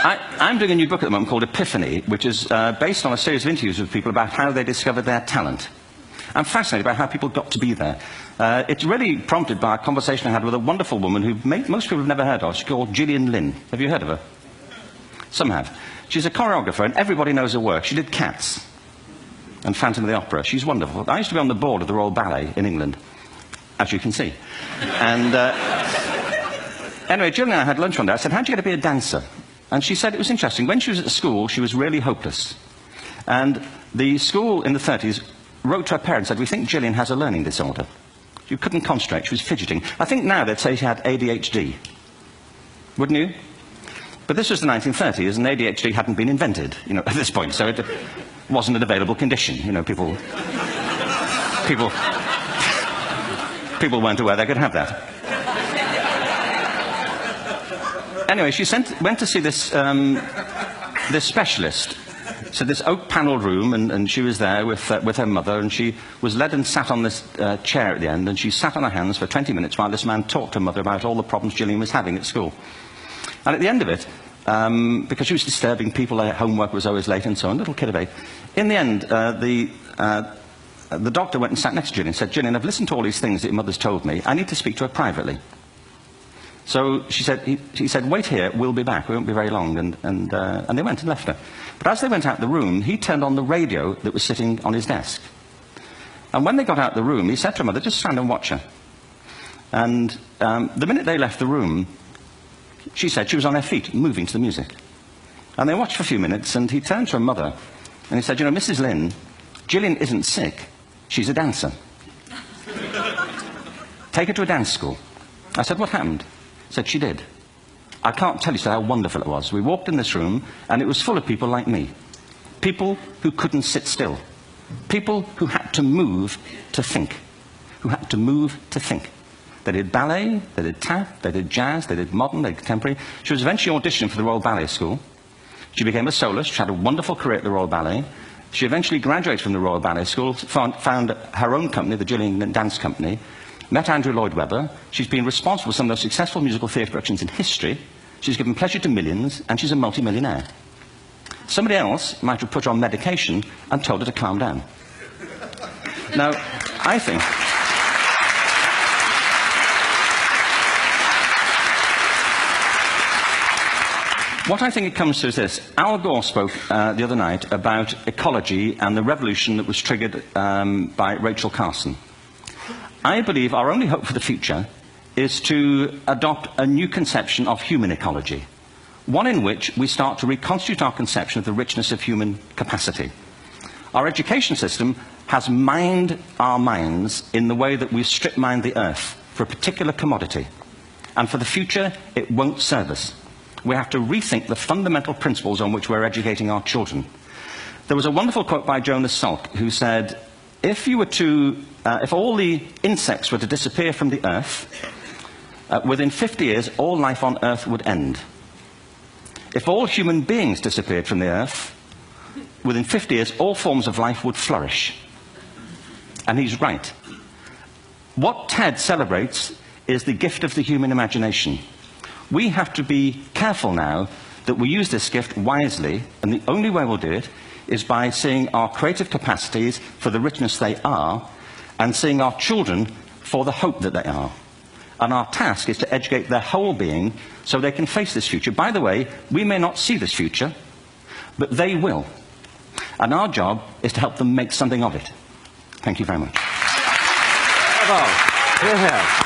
I'm doing a new book at the moment called Epiphany, which is based on a series of interviews with people about how they discovered their talent. I'm fascinated by how people got to be there. It's really prompted by a conversation I had with a wonderful woman who most people have never heard of. She's called Gillian Lynn. Have you heard of her? Some have. She's a choreographer, and everybody knows her work. She did Cats and Phantom of the Opera. She's wonderful. I used to be on the board of the Royal Ballet in England, as you can see. And anyway, Gillian and I had lunch one day. I said, how'd you get to be a dancer? And she said it was interesting. When she was at school, she was really hopeless. And the school in the 30s wrote to her parents and said, we think Gillian has a learning disorder. She couldn't concentrate, she was fidgeting. I think now they'd say she had ADHD. Wouldn't you? But this was the 1930s, and ADHD hadn't been invented, at this point, so it wasn't an available condition. People weren't aware they could have that. Anyway, she went to see this specialist. So this oak-panelled room, and she was there with her mother, and she was led and sat on this chair at the end, and she sat on her hands for 20 minutes while this man talked to her mother about all the problems Gillian was having at school. And at the end of it, because she was disturbing people, her homework was always late and so on, little kid of 8, in the end, the doctor went and sat next to Gillian and said, Gillian, I've listened to all these things that your mother's told me. I need to speak to her privately. So he said, wait here, we'll be back, we won't be very long, and they went and left her. But as they went out the room, he turned on the radio that was sitting on his desk. And when they got out the room, he said to her mother, just stand and watch her. And the minute they left the room, she said she was on her feet, moving to the music. And they watched for a few minutes, and he turned to her mother, and he said, Mrs. Lynn, Gillian isn't sick, she's a dancer. Take her to a dance school. I said, what happened? Said she did. I can't tell you how wonderful it was. We walked in this room, and it was full of people like me. People who couldn't sit still. People who had to move to think. Who had to move to think. They did ballet, they did tap, they did jazz, they did modern, they did contemporary. She was eventually auditioned for the Royal Ballet School. She became a soloist. She had a wonderful career at the Royal Ballet. She eventually graduated from the Royal Ballet School, found her own company, the Gillian Dance Company, met Andrew Lloyd Webber. She's been responsible for some of the most successful musical theatre productions in history. She's given pleasure to millions, and she's a multi-millionaire. Somebody else might have put her on medication and told her to calm down. Now, I think... What I think it comes to is this. Al Gore spoke the other night about ecology and the revolution that was triggered by Rachel Carson. I believe our only hope for the future is to adopt a new conception of human ecology, one in which we start to reconstitute our conception of the richness of human capacity. Our education system has mined our minds in the way that we've strip-mined the earth for a particular commodity, and for the future it won't serve us. We have to rethink the fundamental principles on which we're educating our children. There was a wonderful quote by Jonas Salk, who said, if all the insects were to disappear from the earth, within 50 years, all life on earth would end. If all human beings disappeared from the earth, within 50 years, all forms of life would flourish. And he's right. What TED celebrates is the gift of the human imagination. We have to be careful now that we use this gift wisely, and the only way we'll do it is by seeing our creative capacities for the richness they are, and seeing our children for the hope that they are. And our task is to educate their whole being so they can face this future. By the way, we may not see this future, but they will. And our job is to help them make something of it. Thank you very much. Bravo. Here, here.